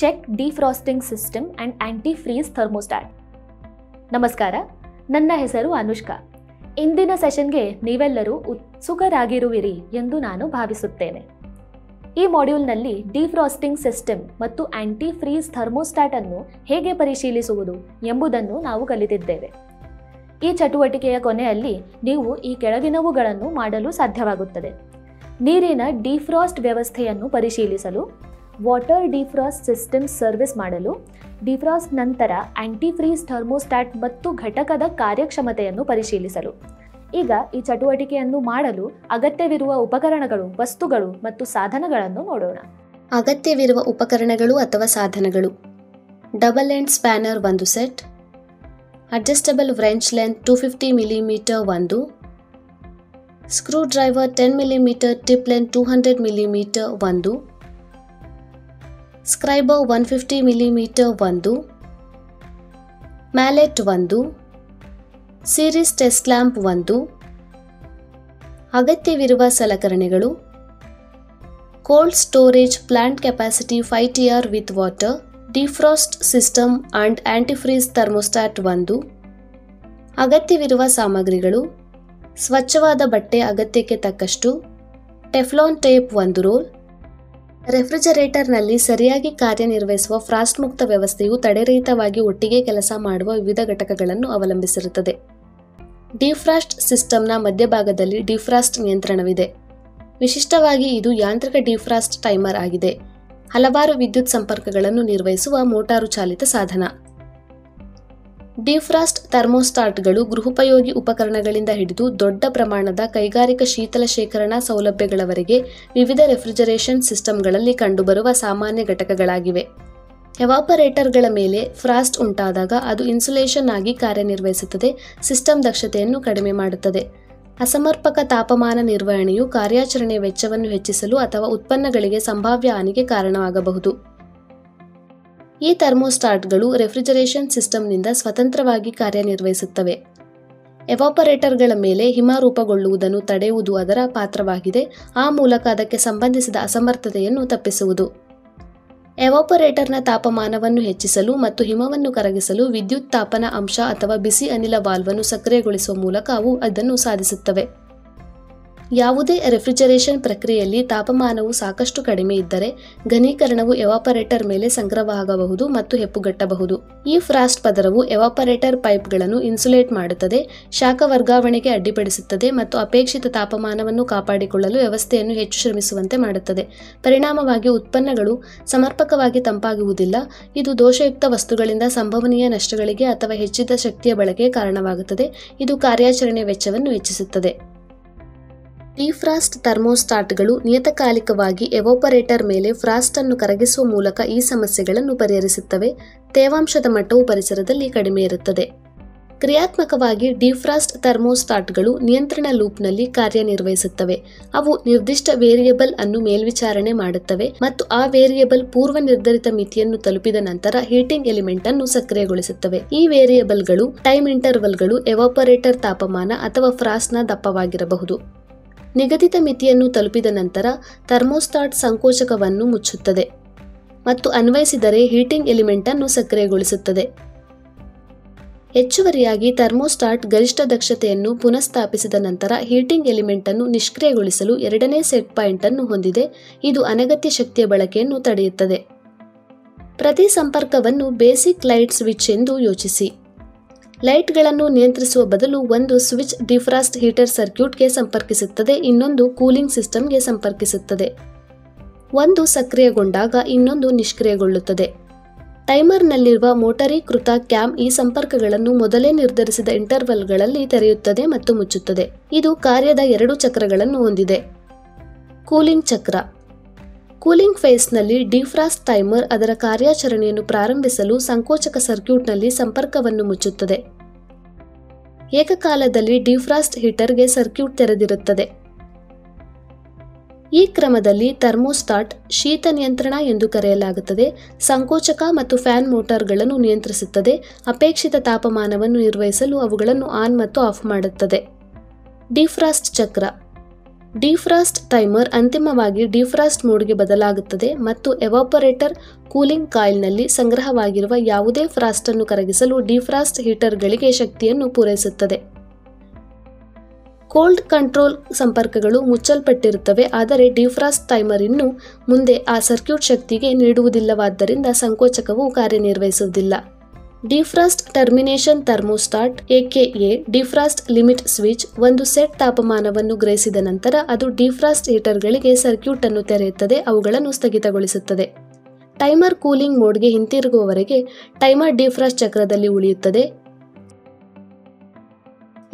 Check defrosting system and anti freeze thermostat. ನಮಸ್ಕಾರ, ನನ್ನ ಹೆಸರು ಅನುಷ್ಕಾ. ಇಂದಿನ ಸೆಷನ್ಗೆ ನೀವೆಲ್ಲರೂ ಉತ್ಸುಕರಾಗಿರುವಿರಿ ಎಂದು ನಾನು ಭಾವಿಸುತ್ತೇನೆ. ಈ ಮಾಡ್ಯೂಲ್ನಲ್ಲಿ ಡಿಫ್ರಾಸ್ಟಿಂಗ್ ಸಿಸ್ಟಮ್ ಮತ್ತು ಆಂಟಿ ಫ್ರೀಸ್ ಥರ್ಮೋಸ್ಟಾಟ್ ಅನ್ನು ಹೇಗೆ ಪರಿಶೀಲಿಸುವುದು ಎಂಬುದನ್ನು ನಾವು ಕಲಿತಿದ್ದೇವೆ. ಈ ಚಟುವಟಿಕೆಯ ಕೊನೆಯಲ್ಲಿ ನೀವು ಈ ಕೆಳಗಿನವುಗಳನ್ನು ಮಾಡಲು ಸಾಧ್ಯವಾಗುತ್ತದೆ: ನೀರಿನ ಡಿಫ್ರಾಸ್ಟ್ ವ್ಯವಸ್ಥೆಯನ್ನು ಪರಿಶೀಲಿಸಲು, ವಾಟರ್ ಡಿಫ್ರಾಸ್ಟ್ ಸಿಸ್ಟಮ್ ಸರ್ವಿಸ್ ಮಾಡಲು, ಡಿಫ್ರಾಸ್ಟ್ ನಂತರ ಆಂಟಿಫ್ರೀಸ್ ಥರ್ಮೋಸ್ಟಾಟ್ ಮತ್ತು ಘಟಕದ ಕಾರ್ಯಕ್ಷಮತೆಯನ್ನು ಪರಿಶೀಲಿಸಲು. ಈಗ ಈ ಚಟುವಟಿಕೆಯನ್ನು ಮಾಡಲು ಅಗತ್ಯವಿರುವ ಉಪಕರಣಗಳು, ವಸ್ತುಗಳು ಮತ್ತು ಸಾಧನಗಳನ್ನು ನೋಡೋಣ. ಅಗತ್ಯವಿರುವ ಉಪಕರಣಗಳು ಅಥವಾ ಸಾಧನಗಳು: double end spanner 1 set, adjustable wrench length 250 mm 1, screw driver 10 mm tip length 200 mm 1, scriber 150 mm 1, mallet 1, series test lamp 1. ಅಗತ್ಯವಿರುವ ಸಲಕರಣೆಗಳು: cold storage plant capacity 5 TR with water, defrost system and antifreeze thermostat 1. ಅಗತ್ಯವಿರುವ ಸಾಮಗ್ರಿಗಳು: ಸ್ವಚ್ಛವಾದ ಬಟ್ಟೆ ಅಗತ್ಯಕ್ಕೆ ತಕ್ಕಷ್ಟು, Teflon tape 1 roll. ರೆಫ್ರಿಜರೇಟರ್ನಲ್ಲಿ ಸರಿಯಾಗಿ ಕಾರ್ಯನಿರ್ವಹಿಸುವ ಫ್ರಾಸ್ಟ್ ಮುಕ್ತ ವ್ಯವಸ್ಥೆಯು ತಡೆರಹಿತವಾಗಿ ಒಟ್ಟಿಗೆ ಕೆಲಸ ಮಾಡುವ ವಿವಿಧ ಘಟಕಗಳನ್ನು ಅವಲಂಬಿಸಿರುತ್ತದೆ. ಡಿಫ್ರಾಸ್ಟ್ ಸಿಸ್ಟಮ್ನ ಮಧ್ಯಭಾಗದಲ್ಲಿ ಡಿಫ್ರಾಸ್ಟ್ ನಿಯಂತ್ರಣವಿದೆ. ವಿಶಿಷ್ಟವಾಗಿ ಇದು ಯಾಂತ್ರಿಕ ಡಿಫ್ರಾಸ್ಟ್ ಟೈಮರ್ ಆಗಿದೆ. ಹಲವಾರು ವಿದ್ಯುತ್ ಸಂಪರ್ಕಗಳನ್ನು ನಿರ್ವಹಿಸುವ ಮೋಟಾರು ಚಾಲಿತ ಸಾಧನ. ಡಿಫ್ರಾಸ್ಟ್ ಥರ್ಮೋಸ್ಟಾಟ್ಗಳು ಗೃಹೋಪಯೋಗಿ ಉಪಕರಣಗಳಿಂದ ಹಿಡಿದು ದೊಡ್ಡ ಪ್ರಮಾಣದ ಕೈಗಾರಿಕಾ ಶೀತಲ ಶೇಖರಣಾ ಸೌಲಭ್ಯಗಳವರೆಗೆ ವಿವಿಧ ರೆಫ್ರಿಜರೇಷನ್ ಸಿಸ್ಟಮ್ಗಳಲ್ಲಿ ಕಂಡುಬರುವ ಸಾಮಾನ್ಯ ಘಟಕಗಳಾಗಿವೆ. ಎವಾಪರೇಟರ್ಗಳ ಮೇಲೆ ಫ್ರಾಸ್ಟ್ ಉಂಟಾದಾಗ ಅದು ಇನ್ಸುಲೇಷನ್ ಆಗಿ ಕಾರ್ಯನಿರ್ವಹಿಸುತ್ತದೆ, ಸಿಸ್ಟಮ್ ದಕ್ಷತೆಯನ್ನು ಕಡಿಮೆ ಮಾಡುತ್ತದೆ. ಅಸಮರ್ಪಕ ತಾಪಮಾನ ನಿರ್ವಹಣೆಯು ಕಾರ್ಯಾಚರಣೆಯ ವೆಚ್ಚವನ್ನು ಹೆಚ್ಚಿಸಲು ಅಥವಾ ಉತ್ಪನ್ನಗಳಿಗೆ ಸಂಭಾವ್ಯ ಹಾನಿಗೆ ಕಾರಣವಾಗಬಹುದು. ಈ ಥರ್ಮೋಸ್ಟಾಟ್ಗಳು ರೆಫ್ರಿಜರೇಷನ್ ಸಿಸ್ಟಮ್ನಿಂದ ಸ್ವತಂತ್ರವಾಗಿ ಕಾರ್ಯನಿರ್ವಹಿಸುತ್ತವೆ. ಎವಾಪರೇಟರ್ಗಳ ಮೇಲೆ ಹಿಮ ರೂಪುಗೊಳ್ಳುವುದನ್ನು ತಡೆಯುವುದು ಅದರ ಪಾತ್ರವಾಗಿದೆ, ಆ ಮೂಲಕ ಅದಕ್ಕೆ ಸಂಬಂಧಿಸಿದ ಅಸಮರ್ಥತೆಯನ್ನು ತಪ್ಪಿಸುವುದು. ಎವಾಪರೇಟರ್ನ ತಾಪಮಾನವನ್ನು ಹೆಚ್ಚಿಸಲು ಮತ್ತು ಹಿಮವನ್ನು ಕರಗಿಸಲು ವಿದ್ಯುತ್ ತಾಪನ ಅಂಶ ಅಥವಾ ಬಿಸಿ ಅನಿಲ ವಾಲ್ವನ್ನು ಸಕ್ರಿಯಗೊಳಿಸುವ ಮೂಲಕ ಅವು ಅದನ್ನು ಸಾಧಿಸುತ್ತವೆ. ಯಾವುದೇ ರೆಫ್ರಿಜರೇಷನ್ ಪ್ರಕ್ರಿಯೆಯಲ್ಲಿ ತಾಪಮಾನವು ಸಾಕಷ್ಟು ಕಡಿಮೆ ಇದ್ದರೆ ಘನೀಕರಣವು ಎವಾಪರೇಟರ್ ಮೇಲೆ ಸಂಗ್ರಹವಾಗಬಹುದು ಮತ್ತು ಹೆಪ್ಪುಗಟ್ಟಬಹುದು. ಈ ಫ್ರಾಸ್ಟ್ ಪದರವು ಎವಾಪರೇಟರ್ ಪೈಪ್ಗಳನ್ನು ಇನ್ಸುಲೇಟ್ ಮಾಡುತ್ತದೆ, ಶಾಖ ವರ್ಗಾವಣೆಗೆ ಅಡ್ಡಿಪಡಿಸುತ್ತದೆ ಮತ್ತು ಅಪೇಕ್ಷಿತ ತಾಪಮಾನವನ್ನು ಕಾಪಾಡಿಕೊಳ್ಳಲು ವ್ಯವಸ್ಥೆಯನ್ನು ಹೆಚ್ಚು ಶ್ರಮಿಸುವಂತೆ ಮಾಡುತ್ತದೆ. ಪರಿಣಾಮವಾಗಿ ಉತ್ಪನ್ನಗಳು ಸಮರ್ಪಕವಾಗಿ ತಂಪಾಗುವುದಿಲ್ಲ. ಇದು ದೋಷಯುಕ್ತ ವಸ್ತುಗಳಿಂದ ಸಂಭವನೀಯ ನಷ್ಟಗಳಿಗೆ ಅಥವಾ ಹೆಚ್ಚಿದ ಶಕ್ತಿಯ ಬಳಕೆಗೆ ಕಾರಣವಾಗುತ್ತದೆ. ಇದು ಕಾರ್ಯಾಚರಣೆಯ ವೆಚ್ಚವನ್ನು ಹೆಚ್ಚಿಸುತ್ತದೆ. ಡಿಫ್ರಾಸ್ಟ್ ಥರ್ಮೋಸ್ಟಾಟ್ಗಳು ನಿಯತಕಾಲಿಕವಾಗಿ ಎವಾಪರೇಟರ್ ಮೇಲೆ ಫ್ರಾಸ್ಟ್ ಅನ್ನು ಕರಗಿಸುವ ಮೂಲಕ ಈ ಸಮಸ್ಯೆಗಳನ್ನು ಪರಿಹರಿಸುತ್ತವೆ. ತೇವಾಂಶದ ಮಟ್ಟವು ಪರಿಸರದಲ್ಲಿ ಕಡಿಮೆ ಇರುತ್ತದೆ. ಕ್ರಿಯಾತ್ಮಕವಾಗಿ ಡಿಫ್ರಾಸ್ಟ್ ಥರ್ಮೋಸ್ಟಾಟ್ಗಳು ನಿಯಂತ್ರಣ ಲೂಪ್ನಲ್ಲಿ ಕಾರ್ಯನಿರ್ವಹಿಸುತ್ತವೆ. ಅವು ನಿರ್ದಿಷ್ಟ ವೇರಿಯೇಬಲ್ ಅನ್ನು ಮೇಲ್ವಿಚಾರಣೆ ಮಾಡುತ್ತವೆ ಮತ್ತು ಆ ವೇರಿಯೇಬಲ್ ಪೂರ್ವ ನಿರ್ಧರಿತ ಮಿತಿಯನ್ನು ತಲುಪಿದ ನಂತರ ಹೀಟಿಂಗ್ ಎಲಿಮೆಂಟ್ ಅನ್ನು ಸಕ್ರಿಯಗೊಳಿಸುತ್ತವೆ. ಈ ವೇರಿಯೇಬಲ್ಗಳು ಟೈಮ್ ಇಂಟರ್ವಲ್ಗಳು, ಎವಾಪರೇಟರ್ ತಾಪಮಾನ ಅಥವಾ ಫ್ರಾಸ್ಟ್ನ ದಪ್ಪವಾಗಿರಬಹುದು. ನಿಗದಿತ ಮಿತಿಯನ್ನು ತಲುಪಿದ ನಂತರ ಥರ್ಮೋಸ್ಟಾಟ್ ಸಂಕೋಚಕವನ್ನು ಮುಚ್ಚುತ್ತದೆ ಮತ್ತು ಅನ್ವಯಿಸಿದರೆ ಹೀಟಿಂಗ್ ಎಲಿಮೆಂಟ್ ಅನ್ನು ಸಕ್ರಿಯಗೊಳಿಸುತ್ತದೆ. ಹೆಚ್ಚುವರಿಯಾಗಿ ಥರ್ಮೋಸ್ಟಾಟ್ ಗರಿಷ್ಠ ದಕ್ಷತೆಯನ್ನು ಪುನಃಸ್ಥಾಪಿಸಿದ ನಂತರ ಹೀಟಿಂಗ್ ಎಲಿಮೆಂಟ್ ಅನ್ನು ನಿಷ್ಕ್ರಿಯಗೊಳಿಸಲು ಎರಡನೇ ಸೆಟ್ ಪಾಯಿಂಟ್ ಅನ್ನು ಹೊಂದಿದೆ. ಇದು ಅನಗತ್ಯ ಶಕ್ತಿಯ ಬಳಕೆಯನ್ನು ತಡೆಯುತ್ತದೆ. ಪ್ರತಿ ಸಂಪರ್ಕವನ್ನು ಬೇಸಿಕ್ ಲೈಟ್ ಸ್ವಿಚ್ ಎಂದು ಯೋಚಿಸಿ. ಲೈಟ್ಗಳನ್ನು ನಿಯಂತ್ರಿಸುವ ಬದಲು ಒಂದು ಸ್ವಿಚ್ ಡಿಫ್ರಾಸ್ಟ್ ಹೀಟರ್ ಸರ್ಕ್ಯೂಟ್ಗೆ ಸಂಪರ್ಕಿಸುತ್ತದೆ, ಇನ್ನೊಂದು ಕೂಲಿಂಗ್ ಸಿಸ್ಟಮ್ಗೆ ಸಂಪರ್ಕಿಸುತ್ತದೆ. ಒಂದು ಸಕ್ರಿಯಗೊಂಡಾಗ ಇನ್ನೊಂದು ನಿಷ್ಕ್ರಿಯಗೊಳ್ಳುತ್ತದೆ. ಟೈಮರ್ನಲ್ಲಿರುವ ಮೋಟರೀಕೃತ ಕ್ಯಾಮ್ ಈ ಸಂಪರ್ಕಗಳನ್ನು ಮೊದಲೇ ನಿರ್ಧರಿಸಿದ ಇಂಟರ್ವಲ್ಗಳಲ್ಲಿ ತೆರೆಯುತ್ತದೆ ಮತ್ತು ಮುಚ್ಚುತ್ತದೆ. ಇದು ಕಾರ್ಯದ 2 ಚಕ್ರಗಳನ್ನು ಹೊಂದಿದೆ. ಕೂಲಿಂಗ್ ಚಕ್ರ: ಕೂಲಿಂಗ್ ಫೇಸ್ನಲ್ಲಿ ಡಿಫ್ರಾಸ್ಟ್ ಟೈಮರ್ ಅದರ ಕಾರ್ಯಾಚರಣೆಯನ್ನು ಪ್ರಾರಂಭಿಸಲು ಸಂಕೋಚಕ ಸರ್ಕ್ಯೂಟ್ನಲ್ಲಿ ಸಂಪರ್ಕವನ್ನು ಮುಚ್ಚುತ್ತದೆ. ಏಕಕಾಲದಲ್ಲಿ ಡಿಫ್ರಾಸ್ಟ್ ಹೀಟರ್ಗೆ ಸರ್ಕ್ಯೂಟ್ ತೆರೆದಿರುತ್ತದೆ. ಈ ಕ್ರಮದಲ್ಲಿ ಥರ್ಮೋಸ್ಟಾಟ್ ಶೀತ ನಿಯಂತ್ರಣ ಎಂದು ಕರೆಯಲಾಗುತ್ತದೆ. ಸಂಕೋಚಕ ಮತ್ತು ಫ್ಯಾನ್ ಮೋಟಾರ್ಗಳನ್ನು ನಿಯಂತ್ರಿಸುತ್ತದೆ. ಅಪೇಕ್ಷಿತ ತಾಪಮಾನವನ್ನು ನಿರ್ವಹಿಸಲು ಅವುಗಳನ್ನು ಆನ್ ಮತ್ತು ಆಫ್ ಮಾಡುತ್ತದೆ. ಡಿಫ್ರಾಸ್ಟ್ ಚಕ್ರ: ಡಿಫ್ರಾಸ್ಟ್ ಟೈಮರ್ ಅಂತಿಮವಾಗಿ ಡಿಫ್ರಾಸ್ಟ್ ಮೋಡ್ಗೆ ಬದಲಾಗುತ್ತದೆ ಮತ್ತು ಎವಾಪರೇಟರ್ ಕೂಲಿಂಗ್ ಕಾಯಿಲ್ನಲ್ಲಿ ಸಂಗ್ರಹವಾಗಿರುವ ಯಾವುದೇ ಫ್ರಾಸ್ಟ್ ಅನ್ನು ಕರಗಿಸಲು ಡಿಫ್ರಾಸ್ಟ್ ಹೀಟರ್ಗಳಿಗೆ ಶಕ್ತಿಯನ್ನು ಪೂರೈಸುತ್ತದೆ. ಕೋಲ್ಡ್ ಕಂಟ್ರೋಲ್ ಸಂಪರ್ಕಗಳು ಮುಚ್ಚಲ್ಪಟ್ಟಿರುತ್ತವೆ, ಆದರೆ ಡಿಫ್ರಾಸ್ಟ್ ಟೈಮರ್ ಇನ್ನು ಮುಂದೆ ಆ ಸರ್ಕ್ಯೂಟ್ ಶಕ್ತಿಗೆ ನೀಡುವುದಿಲ್ಲವಾದ್ದರಿಂದ ಸಂಕೋಚಕವು ಕಾರ್ಯನಿರ್ವಹಿಸುವುದಿಲ್ಲ. Defrost termination thermostat AKA defrost limit switch ಒಂದು ಸೆಟ್ ತಾಪಮಾನವನ್ನು ಗ್ರಹಿಸಿದ ನಂತರ ಅದು ಡಿಫ್ರಾಸ್ಟ್ ಹೀಟರ್ಗಳಿಗೆ ಸರ್ಕ್ಯೂಟ್ ಅನ್ನು ತೆರೆಯುತ್ತದೆ, ಅವುಗಳನ್ನು ಸ್ಥಗಿತಗೊಳಿಸುತ್ತದೆ. ಟೈಮರ್ ಕೂಲಿಂಗ್ ಮೋಡ್ಗೆ ಹಿಂತಿರುಗುವವರೆಗೆ ಟೈಮರ್ ಡಿಫ್ರಾಸ್ಟ್ ಚಕ್ರದಲ್ಲಿ ಉಳಿಯುತ್ತದೆ.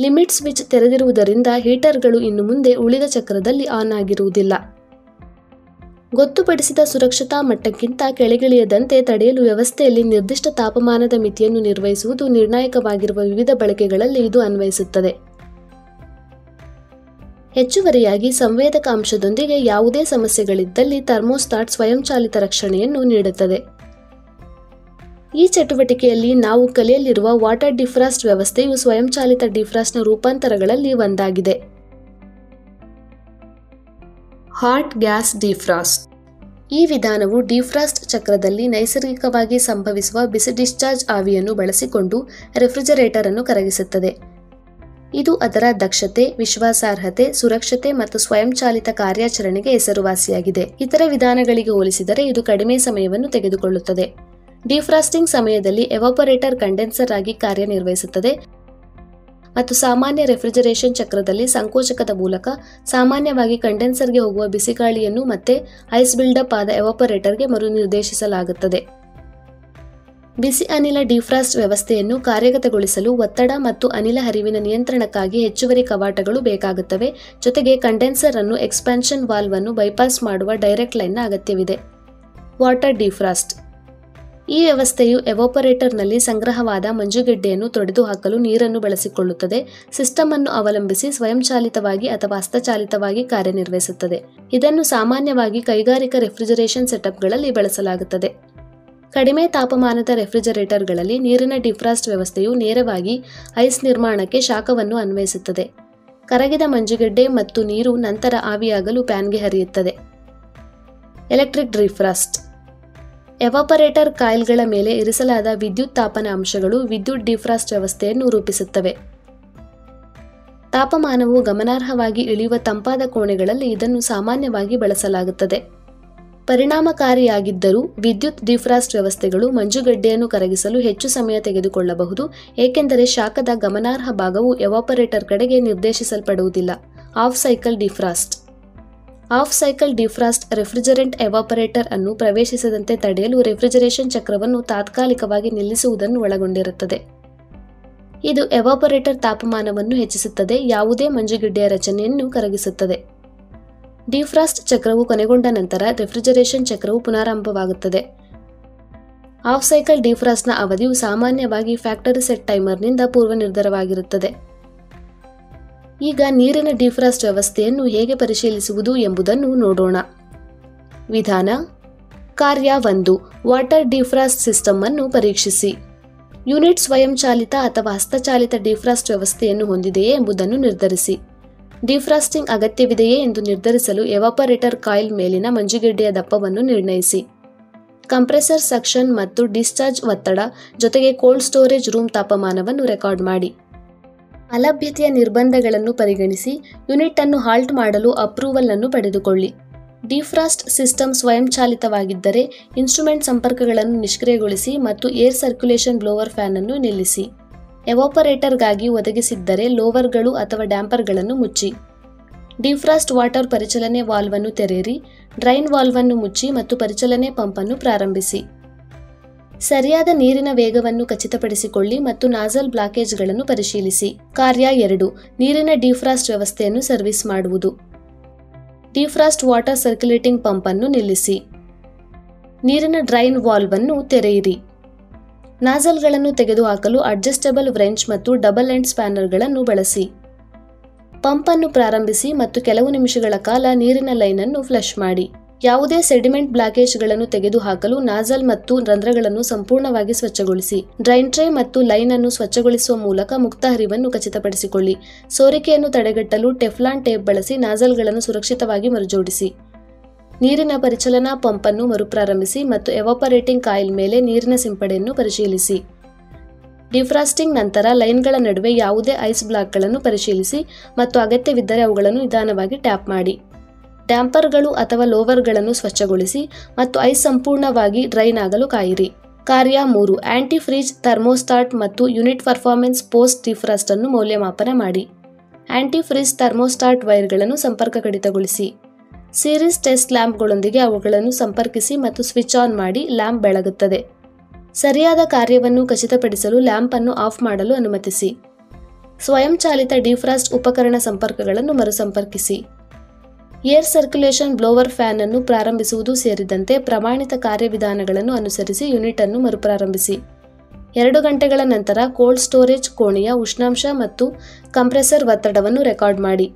ಲಿಮಿಟ್ ಸ್ವಿಚ್ ತೆರೆದಿರುವುದರಿಂದ ಹೀಟರ್ಗಳು ಇನ್ನು ಮುಂದೆ ಉಳಿದ ಚಕ್ರದಲ್ಲಿ ಆನ್ ಆಗಿರುವುದಿಲ್ಲ. ಗೊತ್ತುಪಡಿಸಿದ ಸುರಕ್ಷತಾ ಮಟ್ಟಕ್ಕಿಂತ ಕೆಳಗಿಳಿಯದಂತೆ ತಡೆಯಲು ವ್ಯವಸ್ಥೆಯಲ್ಲಿ ನಿರ್ದಿಷ್ಟ ತಾಪಮಾನದ ಮಿತಿಯನ್ನು ನಿರ್ವಹಿಸುವುದು ನಿರ್ಣಾಯಕವಾಗಿರುವ ವಿವಿಧ ಬಳಕೆಗಳಲ್ಲಿ ಇದು ಅನ್ವಯಿಸುತ್ತದೆ. ಹೆಚ್ಚುವರಿಯಾಗಿ ಸಂವೇದಕ ಅಂಶದೊಂದಿಗೆ ಯಾವುದೇ ಸಮಸ್ಯೆಗಳಿದ್ದಲ್ಲಿ ಥರ್ಮೋಸ್ಟಾಟ್ ಸ್ವಯಂಚಾಲಿತ ರಕ್ಷಣೆಯನ್ನು ನೀಡುತ್ತದೆ. ಈ ಚಟುವಟಿಕೆಯಲ್ಲಿ ನಾವು ಕಲಿಯಲಿರುವ ವಾಟರ್ ಡಿಫ್ರಾಸ್ಟ್ ವ್ಯವಸ್ಥೆಯು ಸ್ವಯಂಚಾಲಿತ ಡಿಫ್ರಾಸ್ಟ್ನ ರೂಪಾಂತರಗಳಲ್ಲಿ ಒಂದಾಗಿದೆ. Hot gas defrost. ಈ ವಿಧಾನವು ಡಿಫ್ರಾಸ್ಟ್ ಚಕ್ರದಲ್ಲಿ ನೈಸರ್ಗಿಕವಾಗಿ ಸಂಭವಿಸುವ ಬಿಸಿ ಡಿಸ್ಚಾರ್ಜ್ ಆವಿಯನ್ನು ಬಳಸಿಕೊಂಡು ರೆಫ್ರಿಜರೇಟರ್ ಅನ್ನು ಕರಗಿಸುತ್ತದೆ. ಇದು ಅದರ ದಕ್ಷತೆ, ವಿಶ್ವಾಸಾರ್ಹತೆ, ಸುರಕ್ಷತೆ ಮತ್ತು ಸ್ವಯಂಚಾಲಿತ ಕಾರ್ಯಾಚರಣೆಗೆ ಹೆಸರುವಾಸಿಯಾಗಿದೆ. ಇತರ ವಿಧಾನಗಳಿಗೆ ಹೋಲಿಸಿದರೆ ಇದು ಕಡಿಮೆ ಸಮಯವನ್ನು ತೆಗೆದುಕೊಳ್ಳುತ್ತದೆ. ಡಿಫ್ರಾಸ್ಟಿಂಗ್ ಸಮಯದಲ್ಲಿ ಎವಾಪರೇಟರ್ ಕಂಡೆನ್ಸರ್ ಆಗಿ ಕಾರ್ಯನಿರ್ವಹಿಸುತ್ತದೆ ಮತ್ತು ಸಾಮಾನ್ಯ ರೆಫ್ರಿಜರೇಷನ್ ಚಕ್ರದಲ್ಲಿ ಸಂಕೋಚಕದ ಮೂಲಕ ಸಾಮಾನ್ಯವಾಗಿ ಕಂಡೆನ್ಸರ್ಗೆ ಹೋಗುವ ಬಿಸಿಗಾಳಿಯನ್ನು ಮತ್ತೆ ಐಸ್ ಬಿಲ್ಡಪ್ ಆದ ಎವಾಪರೇಟರ್ಗೆ ಮರುನಿರ್ದೇಶಿಸಲಾಗುತ್ತದೆ. ಬಿಸಿ ಅನಿಲ ಡಿಫ್ರಾಸ್ಟ್ ವ್ಯವಸ್ಥೆಯನ್ನು ಕಾರ್ಯಗತಗೊಳಿಸಲು ಒತ್ತಡ ಮತ್ತು ಅನಿಲ ಹರಿವಿನ ನಿಯಂತ್ರಣಕ್ಕಾಗಿ ಹೆಚ್ಚುವರಿ ಕವಾಟಗಳು ಬೇಕಾಗುತ್ತವೆ. ಜೊತೆಗೆ ಕಂಡೆನ್ಸರ್ ಅನ್ನು ಎಕ್ಸ್ಪಾನ್ಷನ್ ವಾಲ್ವ್ ಅನ್ನು ಬೈಪಾಸ್ ಮಾಡುವ ಡೈರೆಕ್ಟ್ ಲೈನ್ನ ಅಗತ್ಯವಿದೆ. Water defrost. ಈ ವ್ಯವಸ್ಥೆಯು ಎವಾಪರೇಟರ್ನಲ್ಲಿ ಸಂಗ್ರಹವಾದ ಮಂಜುಗಡ್ಡೆಯನ್ನು ತೊಡೆದುಹಾಕಲು ನೀರನ್ನು ಬಳಸಿಕೊಳ್ಳುತ್ತದೆ. ಸಿಸ್ಟಮ್ ಅನ್ನು ಅವಲಂಬಿಸಿ ಸ್ವಯಂಚಾಲಿತವಾಗಿ ಅಥವಾ ಹಸ್ತಚಾಲಿತವಾಗಿ ಕಾರ್ಯನಿರ್ವಹಿಸುತ್ತದೆ. ಇದನ್ನು ಸಾಮಾನ್ಯವಾಗಿ ಕೈಗಾರಿಕಾ ರೆಫ್ರಿಜರೇಷನ್ ಸೆಟಪ್ಗಳಲ್ಲಿ ಬಳಸಲಾಗುತ್ತದೆ. ಕಡಿಮೆ ತಾಪಮಾನದ ರೆಫ್ರಿಜರೇಟರ್ಗಳಲ್ಲಿ ನೀರಿನ ಡಿಫ್ರಾಸ್ಟ್ ವ್ಯವಸ್ಥೆಯು ನೇರವಾಗಿ ಐಸ್ ನಿರ್ಮಾಣಕ್ಕೆ ಶಾಖವನ್ನು ಅನ್ವಯಿಸುತ್ತದೆ. ಕರಗಿದ ಮಂಜುಗಡ್ಡೆ ಮತ್ತು ನೀರು ನಂತರ ಆವಿಯಾಗಲು ಪ್ಯಾನ್ಗೆ ಹರಿಯುತ್ತದೆ. Electric defrost. ಎವಾಪರೇಟರ್ ಕಾಯಿಲ್ಗಳ ಮೇಲೆ ಇರಿಸಲಾದ ವಿದ್ಯುತ್ ತಾಪನ ಅಂಶಗಳು ವಿದ್ಯುತ್ ಡಿಫ್ರಾಸ್ಟ್ ವ್ಯವಸ್ಥೆಯನ್ನು ರೂಪಿಸುತ್ತವೆ. ತಾಪಮಾನವು ಗಮನಾರ್ಹವಾಗಿ ಇಳಿಯುವ ತಂಪಾದ ಕೋಣೆಗಳಲ್ಲಿ ಇದನ್ನು ಸಾಮಾನ್ಯವಾಗಿ ಬಳಸಲಾಗುತ್ತದೆ. ಪರಿಣಾಮಕಾರಿಯಾಗಿದ್ದರೂ ವಿದ್ಯುತ್ ಡಿಫ್ರಾಸ್ಟ್ ವ್ಯವಸ್ಥೆಗಳು ಮಂಜುಗಡ್ಡೆಯನ್ನು ಕರಗಿಸಲು ಹೆಚ್ಚು ಸಮಯ ತೆಗೆದುಕೊಳ್ಳಬಹುದು, ಏಕೆಂದರೆ ಶಾಖದ ಗಮನಾರ್ಹ ಭಾಗವು ಎವಾಪರೇಟರ್ ಕಡೆಗೆ ನಿರ್ದೇಶಿಸಲ್ಪಡುವುದಿಲ್ಲ. Off cycle defrost. Off cycle defrost refrigerant evaporator ಅನ್ನು ಪ್ರವೇಶಿಸದಂತೆ ತಡೆಯಲು ರೆಫ್ರಿಜರೇಷನ್ ಚಕ್ರವನ್ನು ತಾತ್ಕಾಲಿಕವಾಗಿ ನಿಲ್ಲಿಸುವುದನ್ನು ಒಳಗೊಂಡಿರುತ್ತದೆ. ಇದು ಎವಾಪರೇಟರ್ ತಾಪಮಾನವನ್ನು ಹೆಚ್ಚಿಸುತ್ತದೆ, ಯಾವುದೇ ಮಂಜುಗಡ್ಡೆಯ ರಚನೆಯನ್ನು ಕರಗಿಸುತ್ತದೆ. ಡಿಫ್ರಾಸ್ಟ್ ಚಕ್ರವು ಕೊನೆಗೊಂಡ ನಂತರ ರೆಫ್ರಿಜರೇಷನ್ ಚಕ್ರವು ಪುನರಾರಂಭವಾಗುತ್ತದೆ. ಆಫ್ ಸೈಕಲ್ ಡಿಫ್ರಾಸ್ಟ್ನ ಅವಧಿಯು ಸಾಮಾನ್ಯವಾಗಿ ಫ್ಯಾಕ್ಟರಿ ಸೆಟ್ ಟೈಮರ್ನಿಂದ ಪೂರ್ವನಿರ್ಧರವಾಗಿರುತ್ತದೆ. ಈಗ ನೀರಿನ ಡಿಫ್ರಾಸ್ಟ್ ವ್ಯವಸ್ಥೆಯನ್ನು ಹೇಗೆ ಪರಿಶೀಲಿಸುವುದು ಎಂಬುದನ್ನು ನೋಡೋಣ. ವಿಧಾನ. ಕಾರ್ಯ 1. ವಾಟರ್ ಡಿಫ್ರಾಸ್ಟ್ ಸಿಸ್ಟಮ್ ಅನ್ನು ಪರೀಕ್ಷಿಸಿ. ಯೂನಿಟ್ ಸ್ವಯಂಚಾಲಿತ ಅಥವಾ ಹಸ್ತಚಾಲಿತ ಡಿಫ್ರಾಸ್ಟ್ ವ್ಯವಸ್ಥೆಯನ್ನು ಹೊಂದಿದೆಯೇ ಎಂಬುದನ್ನು ನಿರ್ಧರಿಸಿ. ಡಿಫ್ರಾಸ್ಟಿಂಗ್ ಅಗತ್ಯವಿದೆಯೇ ಎಂದು ನಿರ್ಧರಿಸಲು ಎವಾಪರೇಟರ್ ಕಾಯಿಲ್ ಮೇಲಿನ ಮಂಜುಗಡ್ಡೆಯ ದಪ್ಪವನ್ನು ನಿರ್ಣಯಿಸಿ. ಕಂಪ್ರೆಸರ್ ಸಕ್ಷನ್ ಮತ್ತು ಡಿಸ್ಚಾರ್ಜ್ ಒತ್ತಡ ಜೊತೆಗೆ ಕೋಲ್ಡ್ ಸ್ಟೋರೇಜ್ ರೂಮ್ ತಾಪಮಾನವನ್ನು ರೆಕಾರ್ಡ್ ಮಾಡಿ. ಅಲಭ್ಯತೆಯ ನಿರ್ಬಂಧಗಳನ್ನು ಪರಿಗಣಿಸಿ ಯೂನಿಟ್ ಅನ್ನು ಹಾಲ್ಟ್ ಮಾಡಲು ಅಪ್ರೂವಲ್ ಅನ್ನು ಪಡೆದುಕೊಳ್ಳಿ. ಡಿಫ್ರಾಸ್ಟ್ ಸಿಸ್ಟಮ್ ಸ್ವಯಂಚಾಲಿತವಾಗಿದ್ದರೆ ಇನ್ಸ್ಟ್ರುಮೆಂಟ್ ಸಂಪರ್ಕಗಳನ್ನು ನಿಷ್ಕ್ರಿಯಗೊಳಿಸಿ ಮತ್ತು ಏರ್ ಸರ್ಕ್ಯುಲೇಷನ್ ಬ್ಲೋವರ್ ಫ್ಯಾನ್ ಅನ್ನು ನಿಲ್ಲಿಸಿ. ಎವಾಪರೇಟರ್ಗಾಗಿ ಒದಗಿಸಿದ್ದರೆ ಲೋವರ್ಗಳು ಅಥವಾ ಡ್ಯಾಂಪರ್ಗಳನ್ನು ಮುಚ್ಚಿ. ಡಿಫ್ರಾಸ್ಟ್ ವಾಟರ್ ಪರಿಚಲನೆ ವಾಲ್ವ್ ಅನ್ನು ತೆರೆಯಿರಿ. ಡ್ರೈನ್ ವಾಲ್ವ್ ಅನ್ನು ಮುಚ್ಚಿ ಮತ್ತು ಪರಿಚಲನೆ ಪಂಪ್ ಅನ್ನು ಪ್ರಾರಂಭಿಸಿ. ಸರಿಯಾದ ನೀರಿನ ವೇಗವನ್ನು ಖಚಿತಪಡಿಸಿಕೊಳ್ಳಿ ಮತ್ತು ನಾಜಲ್ ಬ್ಲಾಕೇಜ್ಗಳನ್ನು ಪರಿಶೀಲಿಸಿ. ಕಾರ್ಯ 2. ನೀರಿನ ಡಿಫ್ರಾಸ್ಟ್ ವ್ಯವಸ್ಥೆಯನ್ನು ಸರ್ವಿಸ್ ಮಾಡುವುದು. ಡಿಫ್ರಾಸ್ಟ್ ವಾಟರ್ ಸರ್ಕ್ಯುಲೇಟಿಂಗ್ ಪಂಪ್ ಅನ್ನು ನಿಲ್ಲಿಸಿ. ನೀರಿನ ಡ್ರೈನ್ ವಾಲ್ವ್ ಅನ್ನು ತೆರೆಯಿರಿ. ನಾಜಲ್ಗಳನ್ನು ತೆಗೆದುಹಾಕಲು ಅಡ್ಜಸ್ಟಬಲ್ ವ್ರೆಂಚ್ ಮತ್ತು ಡಬಲ್ ಎಂಡ್ ಸ್ಪ್ಯಾನರ್ಗಳನ್ನು ಬಳಸಿ. ಪಂಪ್ ಅನ್ನು ಪ್ರಾರಂಭಿಸಿ ಮತ್ತು ಕೆಲವು ನಿಮಿಷಗಳ ಕಾಲ ನೀರಿನ ಲೈನ್ ಅನ್ನು ಫ್ಲಶ್ ಮಾಡಿ. ಯಾವುದೇ ಸೆಡಿಮೆಂಟ್ ಬ್ಲಾಕೇಜ್ಗಳನ್ನು ತೆಗೆದುಹಾಕಲು ನಾಜಲ್ ಮತ್ತು ರಂಧ್ರಗಳನ್ನು ಸಂಪೂರ್ಣವಾಗಿ ಸ್ವಚ್ಛಗೊಳಿಸಿ. ಡ್ರೈನ್ ಟ್ರೇ ಮತ್ತು ಲೈನ್ ಅನ್ನು ಸ್ವಚ್ಛಗೊಳಿಸುವ ಮೂಲಕ ಮುಕ್ತ ಹರಿವನ್ನು ಖಚಿತಪಡಿಸಿಕೊಳ್ಳಿ. ಸೋರಿಕೆಯನ್ನು ತಡೆಗಟ್ಟಲು ಟೆಫ್ಲಾನ್ ಟೇಪ್ ಬಳಸಿ ನಾಜಲ್ಗಳನ್ನು ಸುರಕ್ಷಿತವಾಗಿ ಮರುಜೋಡಿಸಿ. ನೀರಿನ ಪರಿಚಲನಾ ಪಂಪ್ ಅನ್ನು ಮರುಪ್ರಾರಂಭಿಸಿ ಮತ್ತು ಎವಾಪರೇಟಿಂಗ್ ಕಾಯಿಲ್ ಮೇಲೆ ನೀರಿನ ಸಿಂಪಡಣೆಯನ್ನು ಪರಿಶೀಲಿಸಿ. ಡಿಫ್ರಾಸ್ಟಿಂಗ್ ನಂತರ ಲೈನ್ಗಳ ನಡುವೆ ಯಾವುದೇ ಐಸ್ ಬ್ಲಾಕ್ಗಳನ್ನು ಪರಿಶೀಲಿಸಿ ಮತ್ತು ಅಗತ್ಯವಿದ್ದರೆ ಅವುಗಳನ್ನು ನಿಧಾನವಾಗಿ ಟ್ಯಾಪ್ ಮಾಡಿ. ಡ್ಯಾಂಪರ್ಗಳು ಅಥವಾ ಲೋವರ್ಗಳನ್ನು ಸ್ವಚ್ಛಗೊಳಿಸಿ ಮತ್ತು ಐಸ್ ಸಂಪೂರ್ಣವಾಗಿ ಡ್ರೈನ್ ಆಗಲು ಕಾಯಿರಿ. ಕಾರ್ಯ 3. ಆಂಟಿ ಫ್ರೀಜ್ ಥರ್ಮೋಸ್ಟಾಟ್ ಮತ್ತು ಯೂನಿಟ್ ಪರ್ಫಾರ್ಮೆನ್ಸ್ ಪೋಸ್ಟ್ ಡಿಫ್ರಾಸ್ಟ್ ಅನ್ನು ಮೌಲ್ಯಮಾಪನ ಮಾಡಿ. ಆಂಟಿ ಫ್ರೀಜ್ ಥರ್ಮೋಸ್ಟಾಟ್ ವೈರ್ಗಳನ್ನು ಸಂಪರ್ಕ ಕಡಿತಗೊಳಿಸಿ. ಸೀರೀಸ್ ಟೆಸ್ಟ್ ಲ್ಯಾಂಪ್ಗಳೊಂದಿಗೆ ಅವುಗಳನ್ನು ಸಂಪರ್ಕಿಸಿ ಮತ್ತು ಸ್ವಿಚ್ ಆನ್ ಮಾಡಿ. ಲ್ಯಾಂಪ್ ಬೆಳಗುತ್ತದೆ. ಸರಿಯಾದ ಕಾರ್ಯವನ್ನು ಖಚಿತಪಡಿಸಲು ಲ್ಯಾಂಪ್ ಅನ್ನು ಆಫ್ ಮಾಡಲು ಅನುಮತಿಸಿ. ಸ್ವಯಂಚಾಲಿತ ಡಿಫ್ರಾಸ್ಟ್ ಉಪಕರಣ ಸಂಪರ್ಕಗಳನ್ನು ಮರುಸಂಪರ್ಕಿಸಿ. ಏರ್ ಸರ್ಕ್ಯುಲೇಷನ್ ಬ್ಲೋವರ್ ಫ್ಯಾನ್ ಅನ್ನು ಪ್ರಾರಂಭಿಸುವುದು ಸೇರಿದಂತೆ ಪ್ರಮಾಣಿತ ಕಾರ್ಯವಿಧಾನಗಳನ್ನು ಅನುಸರಿಸಿ ಯೂನಿಟ್ ಅನ್ನು ಮರುಪ್ರಾರಂಭಿಸಿ. 2 ಗಂಟೆಗಳ ನಂತರ ಕೋಲ್ಡ್ ಸ್ಟೋರೇಜ್ ಕೋಣೆಯ ಉಷ್ಣಾಂಶ ಮತ್ತು ಕಂಪ್ರೆಸರ್ ಒತ್ತಡವನ್ನು ರೆಕಾರ್ಡ್ ಮಾಡಿ.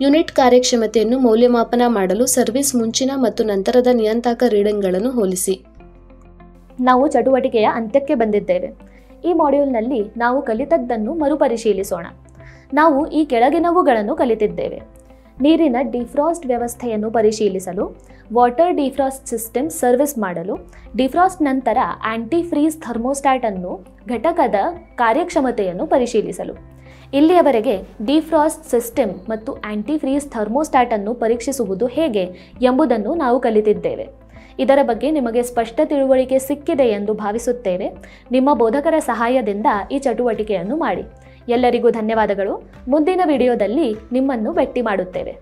ಯೂನಿಟ್ ಕಾರ್ಯಕ್ಷಮತೆಯನ್ನು ಮೌಲ್ಯಮಾಪನ ಮಾಡಲು ಸರ್ವಿಸ್ ಮುಂಚಿನ ಮತ್ತು ನಂತರದ ನಿಯಂತ್ರಕ ರೀಡಿಂಗ್ಗಳನ್ನು ಹೋಲಿಸಿ. ನಾವು ಚಟುವಟಿಕೆಯ ಅಂತ್ಯಕ್ಕೆ ಬಂದಿದ್ದೇವೆ. ಈ ಮಾಡ್ಯೂಲ್ನಲ್ಲಿ ನಾವು ಕಲಿತದ್ದನ್ನು ಮರುಪರಿಶೀಲಿಸೋಣ. ನಾವು ಈ ಕೆಳಗಿನವುಗಳನ್ನು ಕಲಿತಿದ್ದೇವೆ. ನೀರಿನ ಡಿಫ್ರಾಸ್ಟ್ ವ್ಯವಸ್ಥೆಯನ್ನು ಪರಿಶೀಲಿಸಲು, ವಾಟರ್ ಡಿಫ್ರಾಸ್ಟ್ ಸಿಸ್ಟಮ್ ಸರ್ವಿಸ್ ಮಾಡಲು, ಡಿಫ್ರಾಸ್ಟ್ ನಂತರ ಆಂಟಿ ಫ್ರೀಜ್ ಥರ್ಮೋಸ್ಟಾಟ್ ಅನ್ನು ಘಟಕದ ಕಾರ್ಯಕ್ಷಮತೆಯನ್ನು ಪರಿಶೀಲಿಸಲು. ಇಲ್ಲಿಯವರೆಗೆ ಡಿಫ್ರಾಸ್ಟ್ ಸಿಸ್ಟಮ್ ಮತ್ತು ಆಂಟಿ ಫ್ರೀಜ್ ಥರ್ಮೋಸ್ಟಾಟ್ ಅನ್ನು ಪರೀಕ್ಷಿಸುವುದು ಹೇಗೆ ಎಂಬುದನ್ನು ನಾವು ಕಲಿತಿದ್ದೇವೆ. ಇದರ ಬಗ್ಗೆ ನಿಮಗೆ ಸ್ಪಷ್ಟ ತಿಳುವಳಿಕೆ ಸಿಕ್ಕಿದೆ ಎಂದು ಭಾವಿಸುತ್ತೇವೆ. ನಿಮ್ಮ ಬೋಧಕರ ಸಹಾಯದಿಂದ ಈ ಚಟುವಟಿಕೆಯನ್ನು ಮಾಡಿ. ಎಲ್ಲರಿಗೂ ಧನ್ಯವಾದಗಳು. ಮುಂದಿನ ವಿಡಿಯೋದಲ್ಲಿ ನಿಮ್ಮನ್ನು ಭೇಟಿ ಮಾಡುತ್ತೇವೆ.